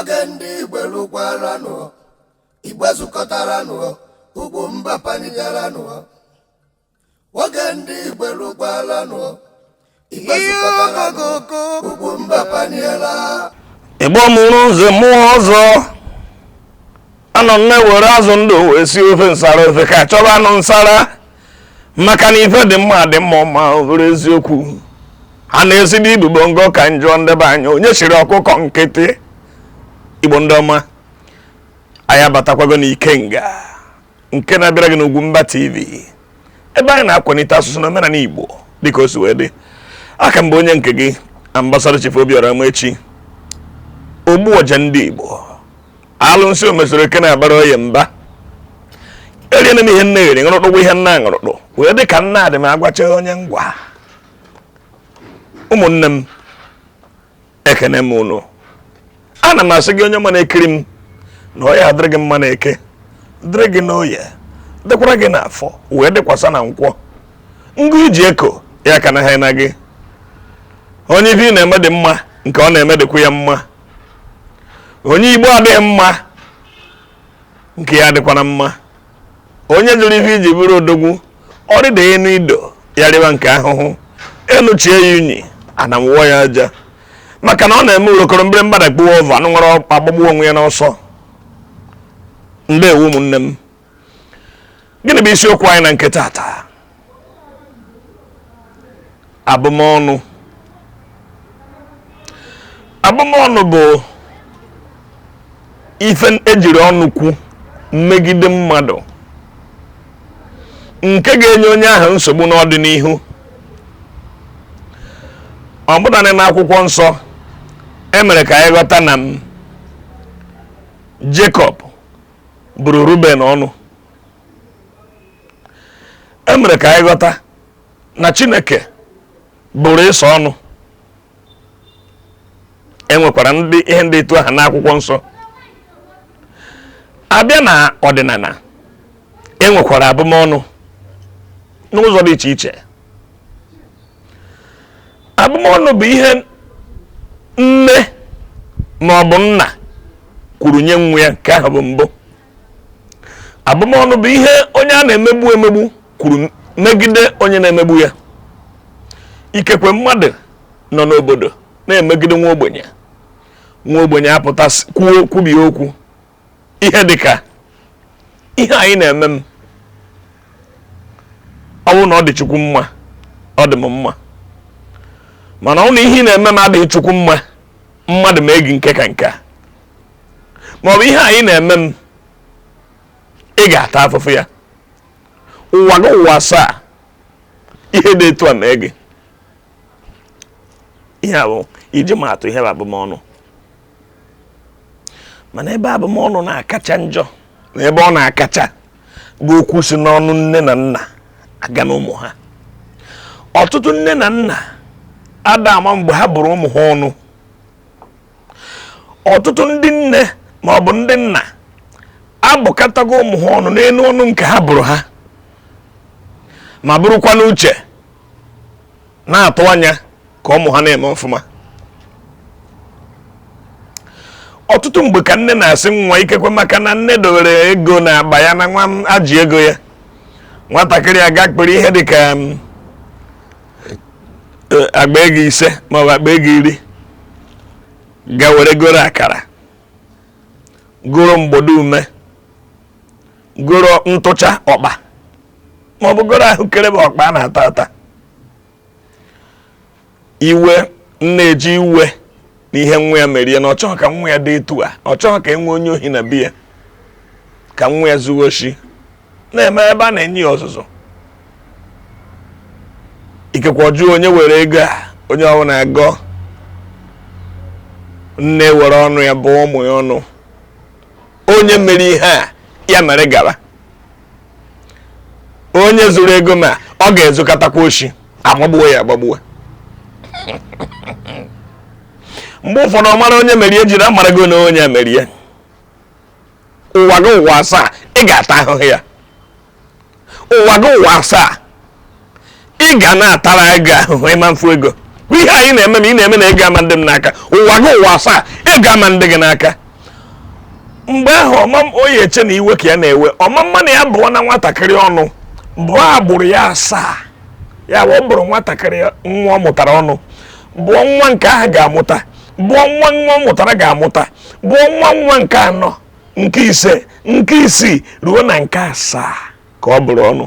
Oge Ndigbo lukwaranụ, Igbo zukọtaranụ, UGWUMBA panigaranụ. Oge Ndigbo lukwaranụ, Igbo zukọtaranụ, UGWUMBA paniela. Igbo mụrụ nze mụọ ọzọ. Anọ nne were azụ ndụ wee sie ofe nsara ofe ka chọba anụ nsara. Maka na ife dị mma ma ọ bụrụ eziokwu. Ha na-esi dị Igbo ngo ka njọ ndebe anya onye shiri ọkụkọ nkịtị. Igbo ndị ọma, anyị abatakwago n'ikenga nke na-abịara gị n'UGWUMBA TV, ebe anyị na-akwalite asụsụ na omenala Igbo dịka o si wee dị. Aka mgbe onye nke gị Ambassador Chief Obiora echi Ogbuoja Ndigbo alụnsị o mesoro eke na-abara oye mba eriena m ihe nne eri ṅụrụtụ ihe nna ṅụrụtụ wee dị ka nna adị m agwacha onye ngwa. Ụmụnne m, ekene m unu. Ana m asị gị onye ọma na-ekiri m na ọ ya adịrị gị mma na-eke, dịrị gị n'oye, dịkwara gị n'afọ, wee dịkwasa na nkwọ. Ngụ iji eko ya ka na ha na gị. Onye ife ị na-eme dị mma nke ọ na-eme dịkwa ya mma. Onye Igbo adịghị mma nke ya dịkwa na mma. Onye jụrụ ife iji bụrụ odogwu ọ dịda enu ido ya rịba nke ahụhụ enuchie ya unyi ana m wụọ ya aja. Maka na ọ na-eme urokoro mbere mgbada kpuo ova anụ nwere agbagbu onwe ya n'ọsọ. Ndewo ụmụnne m, gịnị bụ isiokwu anyị na nke taata? Abụmọnụ. Abụmọnụ bụ ife ejiri ọnụ kwu megide mmadụ nke ga-enye onye ahụ nsogbu n'ọdịnihu. Ọ bụrụ na n'akwụkwọ nsọ emere ka anyị ghọta na Jacob bụrụ Ruben ọnụ. Emere ka anyị ghọta na Chineke bụrụ Ịsọ ọnụ. Enwekwara ihe ndị etu aha n'akwụkwọ nsọ. Abịa na ọdịnala enwekwara abụmọnụ n'ụzọ dị iche iche. Abụmọnụ bụ ihe nne ma ọ bụ nna kwuru nye nwa ya nke ahụ bụ mbụ. Abụmọnụ bụ ihe onye a na-emegbu emegbu kwuru megide onye na-emegbu ya. Ikekwe mmadụ nọ n'obodo na-emegide nwa ogbenye. Nwa ogbenye apụta kwubie okwu ihe dịka ihe anyị na-eme m ọ bụrụ na ọ dị Chukwu mma, ọ dị m mma. Mana ọ na ihe ị na-eme m adịghị Chukwu mma, mmadụ ma egi nke ka nke a. Ma ọ bụ ihe anyị na-eme m, ị ga-ata afụfụ ya. Ụwa gị ụwa asaa ihe dị etu a mee gị. Ihe a bụ iji ma atụ ihe bụ abụmọnụ. Mana ebe abụmọnụ na-akacha njọ na ebe ọ na-akacha bụ okwu si n'ọnụ nne na nna aga n'ụmụ ha. Ọtụtụ nne na nna ada ama mgbe ha bụrụ ụmụ ha ọnụ. Ọtụtụ ndị nne ma ọ bụ ndị nna abụkatago ụmụ ha ọnụ n'elu ọnụ nke ha bụrụ ha, ma bụrụkwa n'uche na-atụ anya ka ụmụ ha na-eme ọfụma. Ọtụtụ mgbe ka nne na-asị nwa ikekwe maka na nne dowere ego na agba ya na nwa m ajị ego ya, nwatakịrị aga kpere ihe dịka agba ego 5 ma ọ bụ agba ego 10 ga were goro akara, goro mgbodo ume, goro ntụcha ọkpa ma ọ bụ goro ahụkere bụ ọkpa a na-ata ata. Iwe nne eji iwe n'ihe nwa ya merie na ọ chọghị ka nwa ya dị etu a, ọ chọghị ka enwe onye ohi na biya, ka nwa ya zuo oshi na-eme ebe a na-enye ya ọzụzụ. Ikekwe ọjụọ onye were ego a, onye ọhụrụ na-agọ nne were ọnụ ya bụ ụmụ ya ọnụ. Onye mere ihe a ya mere gara. Onye zuru ego ma ọ ga-ezụkatakwa oshi, agbagbuo ya agbagbuo. Mgbe ụfọdụ ọ mara onye mere ejiri amara gị na onye mere. Ụwa gị ụwa asaa ị ga-ata ahụhụ ya. Ụwa gị ụwa asaa ị ga na-atara ego ahụhụ ịma mfu ego. Ihe anyị na-eme ma ị na-eme na ego ama ndị m n'aka. Ụwa gị ụwa asaa ego ama ndị gị n'aka. mgbe ahụ onye eche na iwe ka ya na-ewe ọmamma na ya bụọ na nwatakịrị ọnụ bụọ agbụrụ ya 7 ya bụ ọ bụrụ nwatakịrị nwa ọ mụtara ọnụ bụọ nwa nke ahụ ga-amụta bụọ nwa nwa ọ mụtara ga-amụta bụọ nwa nke 4 nke 5 nke 6 ruo na nke 7 ka ọ bụrụ ọnụ.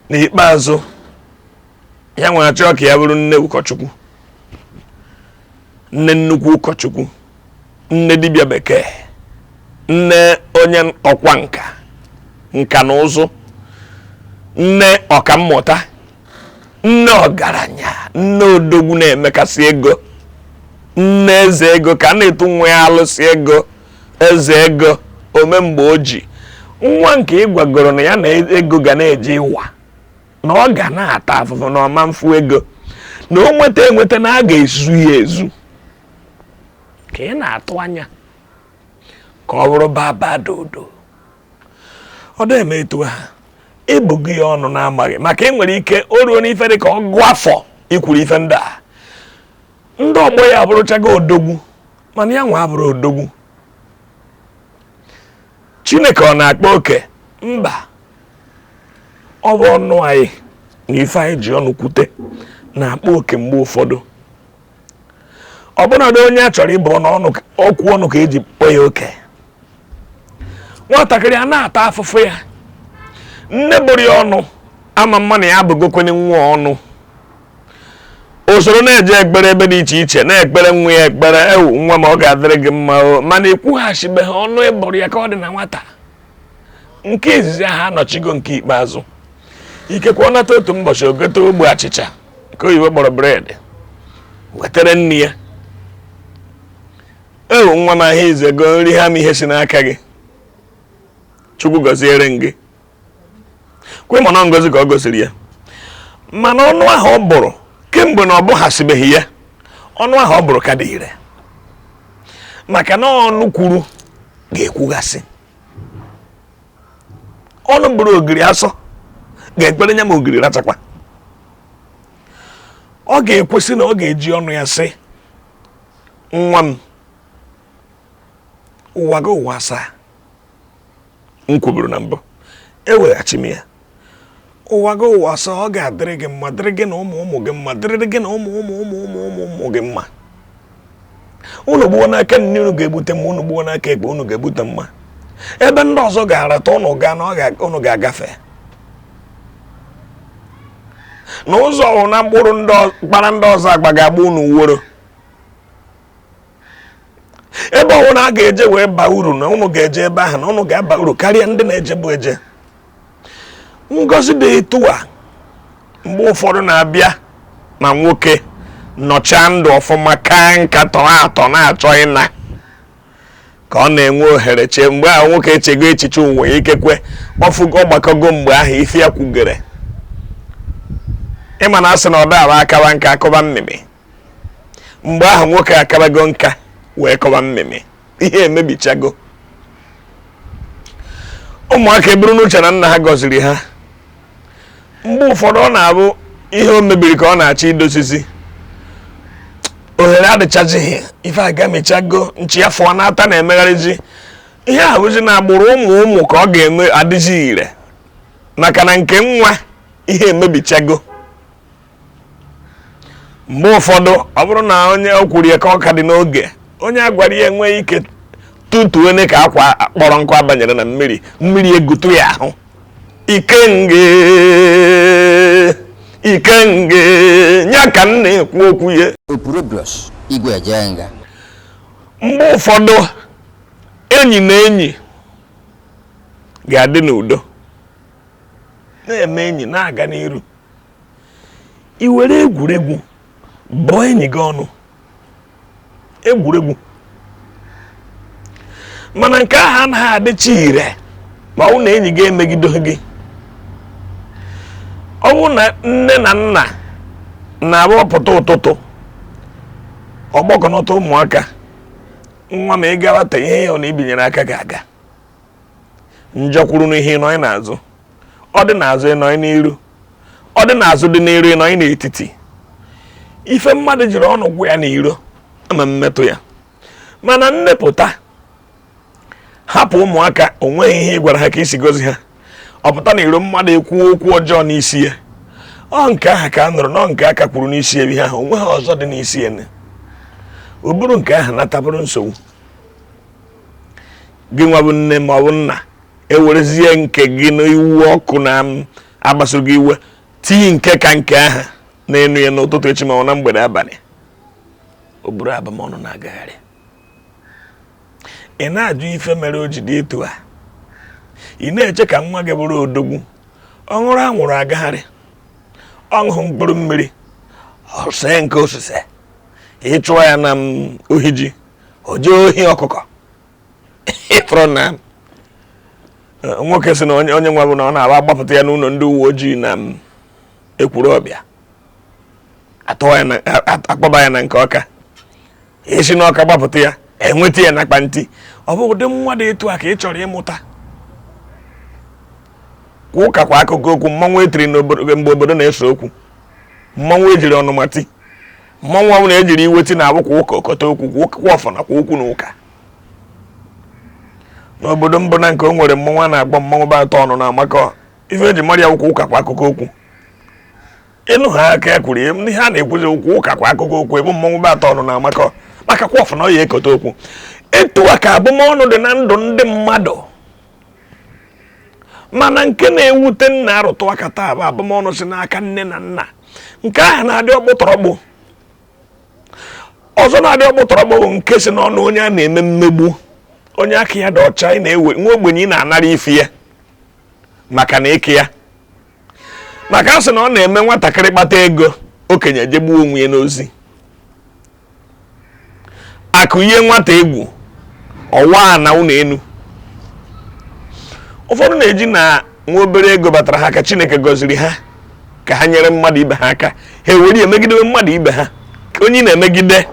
N'ikpeazụ ya nwere achọ ka ya bụrụ nne ụkọchukwu, nne nnukwu ụkọchukwu, nne dibịa bekee, nne onye ọkwa nka na ụzụ, nne ọkammụta, nne ọgaranya, nne odogwu na-emekasị ego, nne eze ego ka a na-etu nwa ya alụsị ego, eze ego omemgbe oji, nwa nke ịgwagoro na ya na ego ga na-eje ịwa na ọ ga na-ata afụfụ na ọma mfu ego na o nweta na a ga-ezu ya ezu ka ị na-atụ anya ka ọ bụrụ baba dodo. Ọ dị eme etu ha ịbụghị ya ọnụ na-amaghị maka enwere ike o ruo n'ife dị ka ọgụ afọ ikwuru ife ndị a ndị ọgbọ ya abụrụchago odogwu mana ya nwa abụrụ odogwu. Chineke ọ na-akpa oke? Mba, ọ bụ ọnụ anyị na ife anyị ji ọnụ kwute na-akpa oke mgbe ụfọdụ. Ọbụnadị onye a chọrọ ịbụ okwu ọnụ ka eji kpọ ya oke. Nwatakịrị a na-ata afụfụ ya, nne bụrụ ya ọnụ ama mma na ya abụgokwenye nwa ọnụ, usoro na-eje ekpere ebe dị iche iche na-ekpere nwa ya ekpere ewu nwa ma ọ ga-adịrị gị mma mana ekwughachibeghị ọnụ ịbụrụ ya ka ọ dị na nwata. Nke izizi ahụ anọchigo nke ikpeazụ. Ikekwe ọ nata otu ụbọchị ogote ogbe achịcha nke oyibo kpọrọ bred wetere nne ya, ewu nwa m ahịa izego nri ha m ihe si n'aka gị, Chukwu gọziere gị. Kwe mana ngozi ka ọ gosiri ya mana ọnụ ahụ ọ bụrụ kemgbe na ọ bụghasibeghị ya, ọnụ ahụ ọ bụrụ ka dị ire maka na ọnụ kwuru ga-ekwugasị. Ọnụ bụrụ ogiri asọ ga-ekpere nya ma ogiri rachakwa. Ọ ga-ekwesị na ọ ga-eji ọnụ ya sị, nwa m ụwa gị ụwa 7 m kwuburu na mbụ eweghachi m ya. Ụwa gị ụwa 7 ọ ga-adịrị gị mma, dịrị gị na ụmụ ụmụ gị mma, dịrị gị na ụmụ gị mma. Unu gbuo n'aka nne unu ga-ebute mma, unu gbuo n'aka ekpe unu ga-ebute mma. Ebe ndị ọzọ ga-arata unu gaa na unu ga-agafe n'ụzọ ọhụrụ na mkpụrụ kpara ndị ọzọ agba ga-agba unu uworo. Ebe ọhụrụ a ga-eje wee baa uru na unu ga-eje ebe ahụ na unu ga-aba uru karịa ndị na-eje bụ eje. Ngozi dị etu a mgbe ụfọdụ na-abịa na nwoke nọchaa ndụ ọfụma ka nka tọrọ atọ na-achọ ịna ka ọ na-enwe ohere chee mgbe ahụ nwoke echego echiche onwe ikekwe ọfụgo ọgbakọgo mgbe ahụ ife ya kwugere. Ịma na asị na ọ dara akawa nka akọba mmemme, mgbe ahụ nwoke akabago nka wee kọba mmemme, ihe emebichago. Ụmụaka eburu n'uche na nna ha gọziri ha. Mgbe ụfọdụ ọ na-abụ ihe o mebiri ka ọ na-achọ idosisi, ohere adịchazighị, ife aga mechago, nchi ya fụọ n'ata na-emegharịzi. Ihe ahụzi na agbụrụ ụmụ ka ọ ga-eme adịzi ire maka na nke nwa ihe emebichago. Mgbe ụfọdụ ọ bụrụ na onye o kwuru ya ka ọ ka dị n'oge, onye agwara ya enweghị ike tutuo ka akwa kpọrọ nkụ abanyere na mmiri egutu ya ahụ. Ikenge nya ka m na-ekwu okwu ya. Mgbe ụfọdụ enyi na enyi ga-adị n'udo na-eme enyi na-aga n'iru, i were egwuregwu bụọ enyi gị ọnụ egwuregwu. Mana nke ahụ anaghị adịcha ire ma ọ na enyi gị emegido gị. Ọ bụ na nne na nna na-agbapụta ụtụtụ ọgbakọnọta ụmụaka, nwa ma ị gawata ihe ya na ibinyere aka ga-aga njọkwuru n'ihe nọ n'azụ, ọ dị n'azụ ịnọ n'iru, ọ dị n'azụ dị n'iru ịnọ n'etiti. Ife mmadụ jiri ọnụ gwụ ya n'iro ama mmetụ ya. mana nnepụta hapụ ụmụaka onweghị ihe ị gwara ha ka isi gozi ha ọ pụta na iro mmadụ ekwu okwu ọjọọ n'isi ya ọ nke ahụ ka a nụrụ na nke aka kwuru n'isi ebi ha onwe ha ọzọ dị n'isi ya o bụrụ nke ahụ natabụrụ nsogbu gị nwa bụ nne ma ọ bụ nna ewerezie nke gị n'iwu ọkụ na agbasoro gị iwe tii nke ka nke ahụ na-enu ya n'ụtụtụ echi ma ọ na mgbede abalị o buru abamọnụ na-agagharị ị na-ajụ ife mere o ji dị etu a ị na-eche ka nwa gị bụrụ odogwu ọ ṅụrụ anwụrụ agagharị ọ ṅụhụ mkpụrụ mmiri ọsee nke osise ịchụọ ya na ohi ji o jee ohi ọkụkọ ịfụrụ na nwoke si na onye nwa bụ na ọ na-aba agbapụta ya n'ụlọ ndị uwe ojii na ekwuru ọbịa akpọba ya na nke Ọka esi n'Ọka gbapụta ya enweta ya na akpantị ọ bụ ụdị mmadụ etu a ka ị chọrọ ịmụta kwa ụka kwa akụkọ okwu mmanwụ etiri mgbe obodo na-ese okwu mmanwụ ejiri ọnụmati mmanwụ ọbụla ejiri iweti na abụkwa ụka ọkọta okwu kwa ọfọ nakwa okwu na ụka n'obodo mbụ na nke o nwere mmanwụ a na-agba mmanwụ ba atọ ọnụ na Amaka ife eji mara ya ụkwa ụka kwa akụkọ okwu ịnụ ha aka ya kwuru ndị ha na-ekwuzi ụkwa ụka kwa akụkọ okwu ebe mmanwụ ba atọ ọnụ na Amaka maka kwa ọfọ na ọ ya ekọta okwu etu a ka abụmọnụ dị na ndụ ndị mmadụ mana nke na-ewute nna arụtụ aka taa bụ abụmọnụ si n'aka nne na nna nke ahụ na-adị ọkpụtọrọgbụ ọzọ na-adị ọkpụtọrọgbụ bụ nke si n'ọnụ onye a na-eme mmegbu onye aka ya dị ọcha ị na-ewe nwa ogbenye ị na-anara ifi ya maka na eke ya maka asị na ọ na-eme nwatakịrị kpata ego okenye jegbuo onwe ya n'ozi akụ ihe nwata egwu ọwa na ụlọ enu ụfọdụ na-eji na nwa obere ego batara ha ka Chineke gọziri ha ka ha nyere mmadụ ibe ha aka ha ewere emegidewe mmadụ ibe ha ka onye na-emegide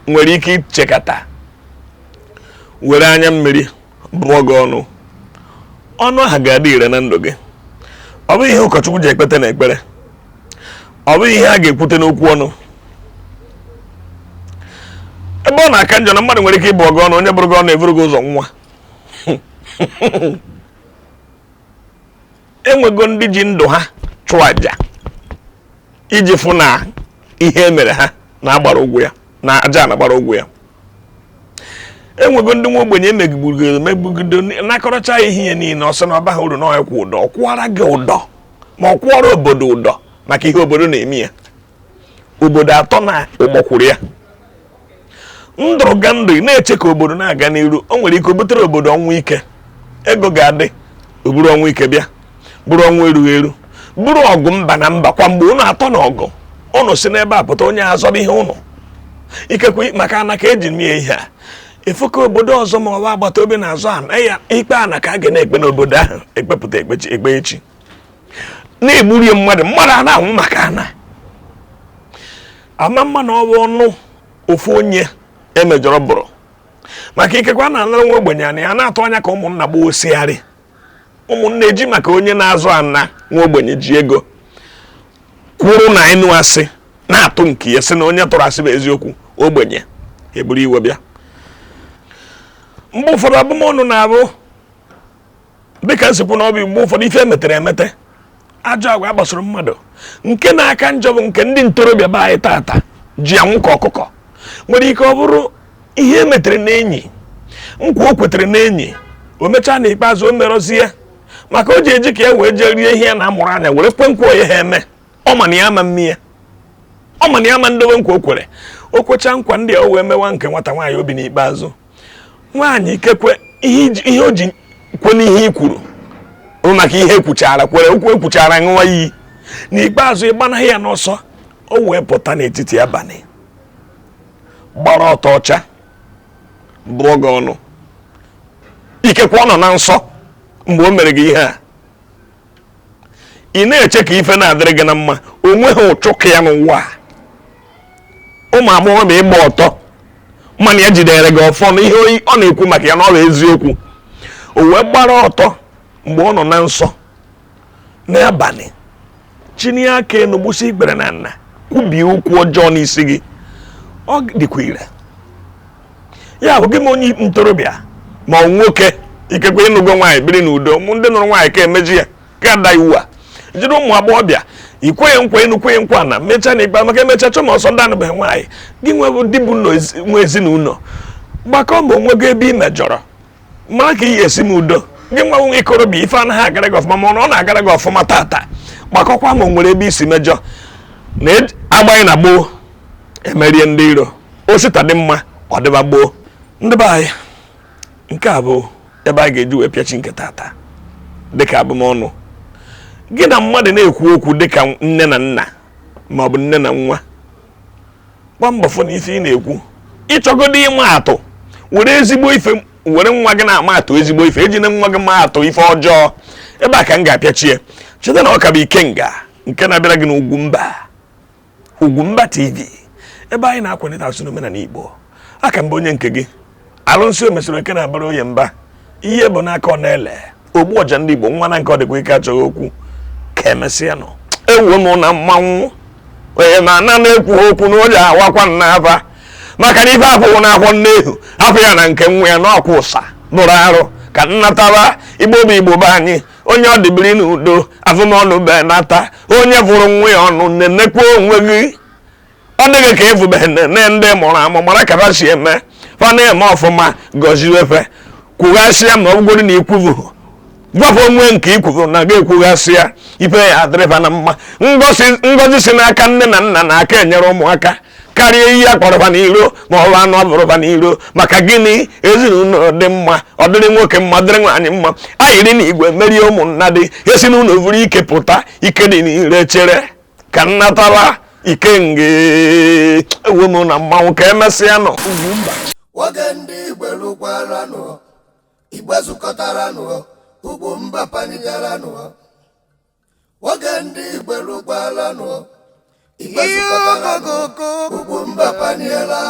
nwere ike ichekata were anya mmiri bụọ gị ọnụ ahụ ga-adị ire na ndụ gị ọ bụ ihe ụkọchukwu ji ekpete na ekpere ọ bụ ihe a ga-ekwute n'okwu ọnụ ebe ọ na-aka njọ na mmadụ nwere ike ịbụ gị ọnụ onye bụrụ gị ọnụ evuru gị ụzọ nwa enwego ndị ji ndụ ha chụọ aja iji fụ na ihe emere ha na-agbara ụgwọ ya na aja na-agbara ụgwọ ya enwego ndị nwa ogbenye emegbugido nakọrọcha ihe ya niile ọsọ na ọba ha uru na ọkwa ụdọ ọ kwụọra gị ụdọ ma ọ kwụọrọ obodo ụdọ maka ihe obodo na-eme ya obodo atọ na ụgbọkwuru ya ndụrụga ndụ ị na-eche ka obodo na-aga n'iru o nwere ike o butere obodo ọnwụ ike ego ga-adị oburu ọnwụ ike bịa bụrụ ọnwụ erughị eru bụrụ ọgụ mba na mba kwa mgbe unu atọ na ọgụ unu si n'ebe a pụta onye azọba ihe unu ikekwe maka ana ka eji mie ihe a efu ka obodo ọzọ ma ọ bụ agbata obi na-azọ ana ya ikpe ana ka a ga na-ekpe n'obodo ahụ ekpepụta ekpe echi na-egburie mmadụ a na-anwụ maka ana ama mma na ọ bụ ọnụ ofu onye emejọrọ bụrụ maka ikekwe a na-anara nwa ogbenye ana ya na-atụ anya ka ụmụnna gba osigharị ụmụnne eji maka onye na-azụ ana nwa ogbenye ji ego kwuru na ịnụ asị na-atụ nke ya sị na onye tụrụ asị bụ eziokwu ogbenye eburu iwe bịa mgbe ụfọdụ abụmọnụ na-abụ dịka nsipụ na ọbụ mgbe ụfọdụ ife emetere emete ajọ agwa agbasoro mmadụ nke na-aka njọ bụ nke ndị ntorobịa be anyị tata ji anwụ ka ọkụkọ nwere ike ọ bụrụ ihe emetere n'enyi nkwa o kwetere n'enyi o mechaa na ikpeazụ o merọzie maka o ji eji ka ya wee jee rie ihe ya na-amụrụ anya were kwe nkwa onye ha eme ọ ma na ya ama mmịa ọ ma na ya ama ndowe nkwa o kwere o kwecha nkwa ndị a o wee mewa nke nwata nwaanyị obi n'ikpeazụ nwaanyị ikekwe ihe o ji kwe n'ihe i kwuru o maka ihe ekwuchara kwere okwu ekwuchara ṅụwa iyi n'ikpeazụ ịgbanaghị ya n'ọsọ o wee pụta n'etiti abalị gbara ọtọ ọcha bụọ gị ọnụ ikekwe ọ nọ na nsọ mgbe o mere gị ihe a ị na-eche ka ife na-adịrị gị na mma o nweghị ụchụ ka ya n'ụwa ụmụ agbọghọ ma ịgba ọtọ mana ya jidere gị ọfọ na ihe ọ na-ekwu maka ya na ọ bụ eziokwu o wee gbara ọtọ mgbe ọ nọ na nsọ n'abalị chini aka enu gbusi ikpere na nna kwubie okwu ọjọọ n'isi gị ọ dịkwa ire ya bụ gị ma onye ntorobịa ma ọ nwoke ikekwe ịnụgo nwaanyị biri n'udo ndị nụrụ nwaanyị ka emeji ya ka ada iwu a jiri ụmụ agbọghọbịa ikwenye nkwa enukwenye nkwa na mechaa na ikpe maka emecha chọ ma ọsọ ndị anụbeghị nwaanyị gị nwebụ di bụ nwe ezinụlọ gbakọ ma onwe gị ebe ị mejọrọ mara ka iyi esi m udo gị nwa nwe ikorobịa ife anaghị agara gị ọfụma mana ọ na-agara gị ọfụma tata gbakọkwa ma o nwere ebe isi mejọ na agbaghị na gboo emerie ndị iro osita dị mma ọ dịba gboo ndị be anyị nke a bụ ebe a ga-eji wee pịachi nke tata dịka abụmọnụ gị na mmadụ na-ekwu okwu dịka nne na nna ma ọ bụ nne na nwa gba mbọ fụ na ife ị na-ekwu ịchọgodo ịma atụ were ezigbo ife were nwa gị na-ama atụ ezigbo ife ejina nwa gị ma atụ ife ọjọọ ebe a ka m ga-apịachie cheta na ọ ka bụ Ikenga nke na-abịara gị na UGWUMBA TV ebe anyị na-akwalite asụsụ na omenala Igbo aka mbụ onye nke gị alụnsị o mesịrị nke na-abara onye mba ihe bụ n'aka ọ na-ele Ogbuoja Ndigbo nwa na nke ọ dịkwa ike achọghị okwu ka emesịa nọ ewu m na mmanwụ onye ma na na-ekwu okwu na ụjọ awakwa n'afa maka na ife afụwụ na akwọ nnehu afọ ya na nke nwa ya na ọkwa ụsa nụrụ arụ ka nnataba Igbo bụ Igbo be anyị onye ọ dịbiri n'udo afụmọnụ be nata onye fụrụ nwa ya ọnụ nenekwa onwe gị ọ dịghị ka ịfụbeghị nne ndị mụrụ amụ mara ka ha si eme fa na-eme ọfụma gọzie efe kwughasịa ma ọ bụgoro na ikwuvu gwafọ onwe nke ikwuvu na ga-ekwughasịa ife ya adịrịfa na mma ngọzi si n'aka nne na nna na aka enyere ụmụaka karịa ihe akpọrọfa n'iro ma ọ bụ anụ ọbụrụfa n'iro maka gịnị ezinụlọ dị mma ọ dịrị nwoke mma dịrị nwaanyị mma ayịrị na igwe merie ụmụnna dị esi n'ụlọ vụrụ ike pụta ike dị n'ire chere ka nnatara Ikenga ewu m na mmanwụ ka emesịa nọ UGWUMBA oge ndị Igbo lụkwara nụ Igbo zukọtara nụ UGWUMBA panijara nụ oge ndị Igbo lụkwara nụ Igbo zukọtara nụ UGWUMBA panijara